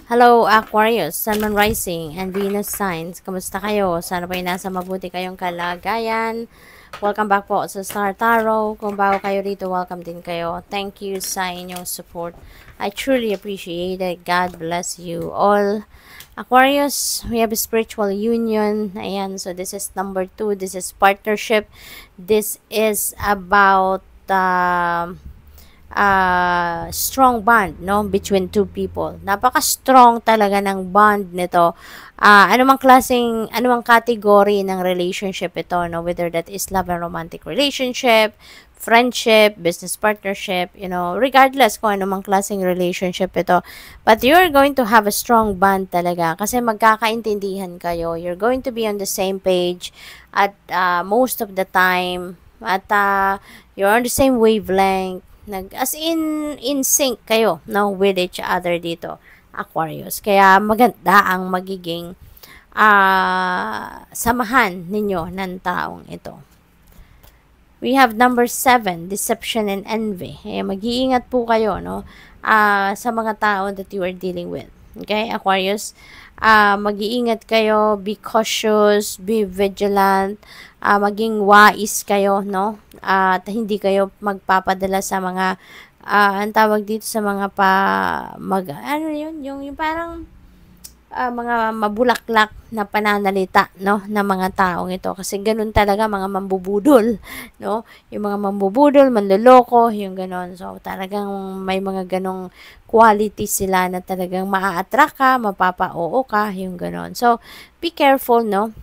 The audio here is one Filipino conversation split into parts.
Hello, Aquarius, Sun, Moon Rising, and Venus Signs. Kamusta kayo? Sana po ay nasa mabuti kayong kalagayan. Welcome back po sa Star Tarot. Kung bago kayo rito, welcome din kayo. Thank you sa inyong support. I truly appreciate it. God bless you all. Aquarius, we have a spiritual union. Ayan, so this is number 2. This is partnership. This is about strong bond, no, between two people. Napaka-strong talaga ng bond nito. Anumang category ng relationship ito, no, whether that is love and romantic relationship, friendship, business partnership, regardless kung anumang klaseng relationship ito. But you're going to have a strong bond talaga kasi magkakaintindihan kayo. You're going to be on the same page at most of the time at you're on the same wavelength as in sync kayo, no, with each other dito, Aquarius. Kaya maganda ang magiging samahan ninyo ng taong ito. We have number 7, deception and envy. Mag-iingat po kayo, no, sa mga tao that you are dealing with. Okay, Aquarius? Mag-iingat kayo, be cautious, be vigilant, maging wais kayo, no? At hindi kayo magpapadala sa mga ang tawag dito sa mga yung parang mga mabulaklak na pananalita, no, ng mga taong ito kasi ganun talaga mga mambubudol, no, yung mga mambubudol, manloloko, yung ganon. So talagang may mga ganong quality sila na talagang maa-attract ka, mapapa-oo ka, yung ganon. So be careful, no,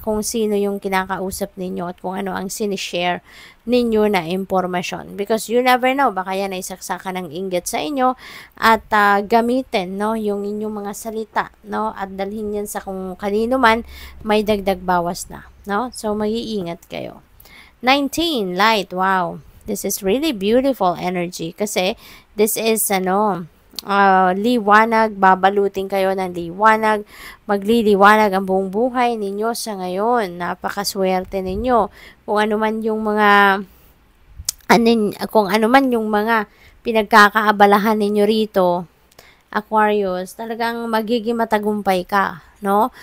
kung sino yung kinakausap ninyo at kung ano ang sinishare ninyo na impormasyon. Because you never know, baka yan ay saksakan ng inggit sa inyo at gamitin, no, yung inyong mga salita, no, at dalhin yan sa kung kanino man may dagdag bawas na, no. So mag-iingat kayo. 19, light, wow. This is really beautiful energy kasi this is liwanag, babalutin kayo ng liwanag, magliliwanag ang buong buhay ninyo sa ngayon. Napakaswerte ninyo. Kung ano man yung mga pinagkakaabalahan ninyo rito, Aquarius, talagang magiging matagumpay ka, no?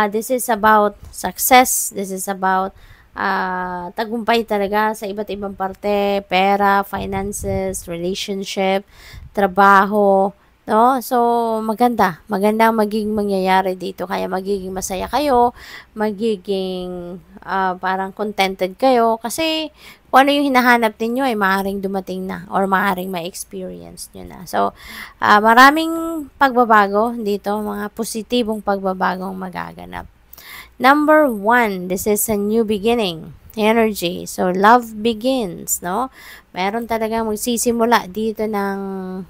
This is about success. This is about tagumpay talaga sa iba't ibang parte, pera, finances, relationship, trabaho, no? So, magandang magiging mangyayari dito. Kaya magiging masaya kayo, magiging parang contented kayo kasi kung ano yung hinahanap ninyo ay maaaring dumating na or maaaring ma-experience nyo na. So, maraming pagbabago dito, mga positibong pagbabagong magaganap. Number 1, this is a new beginning energy. So, love begins, no? Meron talagang magsisimula dito ng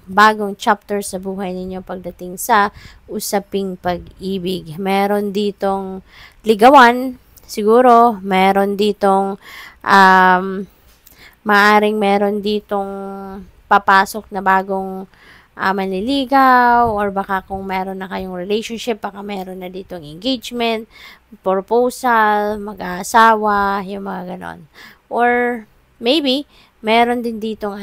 bagong chapter sa buhay ninyo pagdating sa usaping pag-ibig. Meron ditong ligawan, siguro, meron ditong maaring meron ditong papasok na bagong manliligaw or baka kung meron na kayong relationship, baka meron na ditong engagement, proposal, mag-aasawa, yung mga ganon. Or maybe, meron din ditong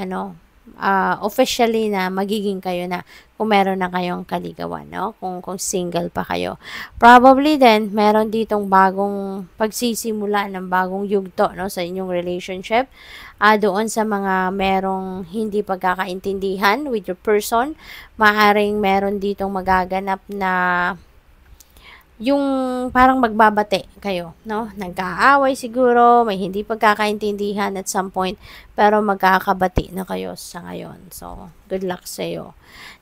officially na magiging kayo na kung meron na kayong kaligawan, no? Kung single pa kayo. Probably then, meron ditong bagong pagsisimula ng bagong yugto, no, sa inyong relationship. Doon sa mga merong hindi pagkakaintindihan with your person, maaring meron ditong magaganap na yung parang magbabate kayo, no? Nagkaaway siguro, may hindi pagkakaintindihan at some point, pero magkakabati na kayo sa ngayon. So, good luck sa iyo.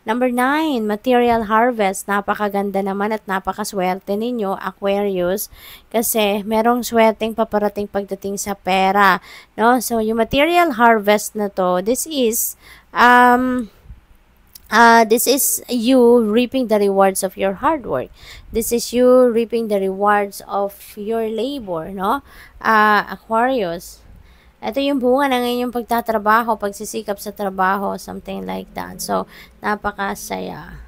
Number 9, material harvest. Napakaganda naman at napakaswerte ninyo, Aquarius, kasi merong swerteng paparating pagdating sa pera, no? So, yung material harvest na to, this is you reaping the rewards of your hard work. This is you reaping the rewards of your labor, no? Aquarius. Ito yung bunga ng inyong pagtatrabaho, pagsisikap sa trabaho, something like that. So, napakasaya.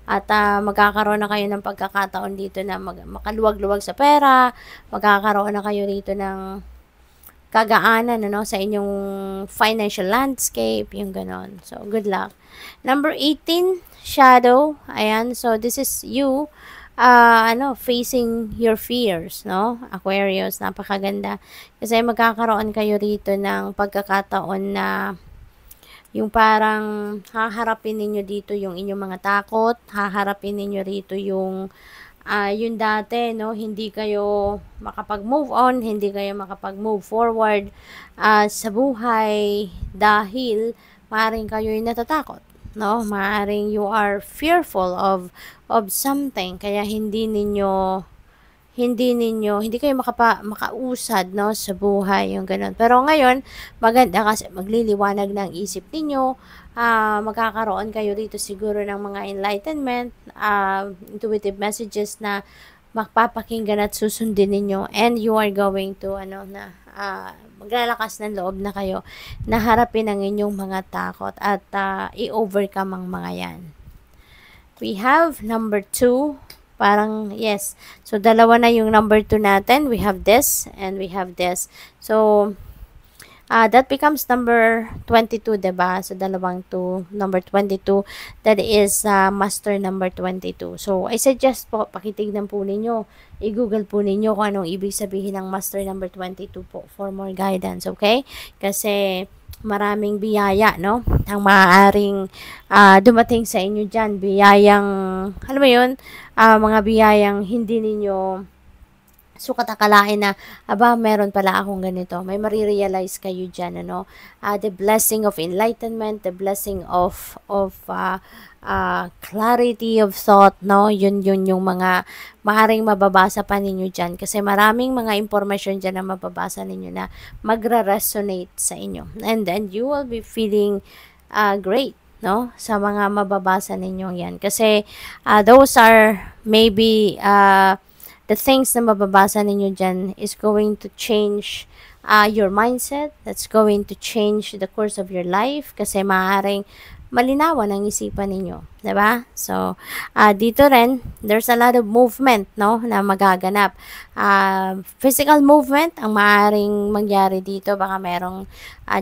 At magkakaroon na kayo ng pagkakataon dito na makaluwag-luwag sa pera, magkakaroon na kayo rito ng kagaanan, ano, sa inyong financial landscape, yung ganon. So, good luck. Number 18, shadow. Ayan, so this is you, facing your fears, no? Aquarius, napakaganda. Kasi magkakaroon kayo rito ng pagkakataon na yung parang haharapin ninyo dito yung inyong mga takot, haharapin ninyo rito yung dati, no, hindi kayo makapag-move on, hindi kayo makapag-move forward sa buhay dahil maaaring kayo yung natatakot, no, maaaring you are fearful of something, kaya hindi kayo makausad, no, sa buhay, yung ganun. Pero ngayon, maganda kasi magliliwanag ng isip ninyo, magkakaroon kayo rito siguro ng mga enlightenment, intuitive messages na magpapakinggan at susundin ninyo, and you are going to, maglalakas ng loob na kayo na harapin ang inyong mga takot at i-overcome ang mga yan. We have number 2. Parang, yes. So, dalawa na yung number 2 natin. We have this and we have this. So, that becomes number 22, diba? So, dalawang 2, number 22. That is master number 22. So, I suggest po, pakitignan po ninyo. I-google po ninyo kung anong ibig sabihin ng master number 22 po for more guidance, okay? Kasi, maraming biyaya, no? Ang maaaring dumating sa inyo dyan. Biyayang, alam mo yun, mga biyayang hindi ninyo sukat akalain na, meron pala akong ganito. May marirealize kayo dyan, ano? The blessing of enlightenment, the blessing of clarity of thought, no? Yun yung mga maaaring mababasa pa ninyo dyan. Kasi maraming mga information dyan na mababasa ninyo na magra-resonate sa inyo. And then, you will be feeling great, no? Sa mga mababasa ninyo yan. Kasi, those are maybe, the things na mababasa ninyo dyan is going to change your mindset. That's going to change the course of your life kasi maaaring malinawan ang isipan ninyo. Diba? So, dito rin, there's a lot of movement, no, na magaganap. Physical movement ang maaaring mangyari dito. Baka merong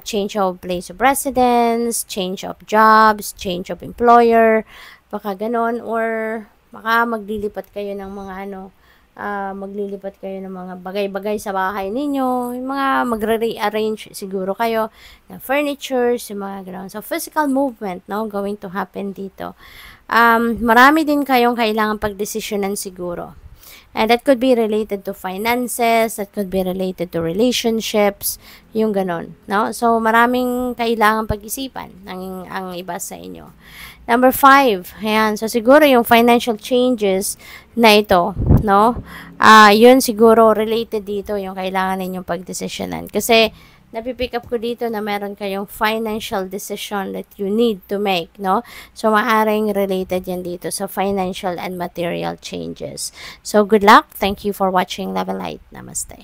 change of place of residence, change of jobs, change of employer, baka ganon, or baka maglilipat kayo ng mga maglilipat kayo ng mga bagay-bagay sa bahay ninyo, yung mga magre-rearrange siguro kayo ng furniture, yung mga gano'n. So, physical movement, no, going to happen dito. Marami din kayong kailangan pagdesisyonan siguro. And that could be related to finances, that could be related to relationships, yung ganon, no? So, maraming kailangan pag-isipan ang iba sa inyo. Number 5, ayan. So, siguro yung financial changes na ito, no? Yun siguro related dito yung kailangan ninyong pag-desisyonan. Kasi, napipick up ko dito na meron kayong financial decision that you need to make, no? So, maaring related yan dito sa financial and material changes. So, good luck. Thank you for watching Level Light. Namaste.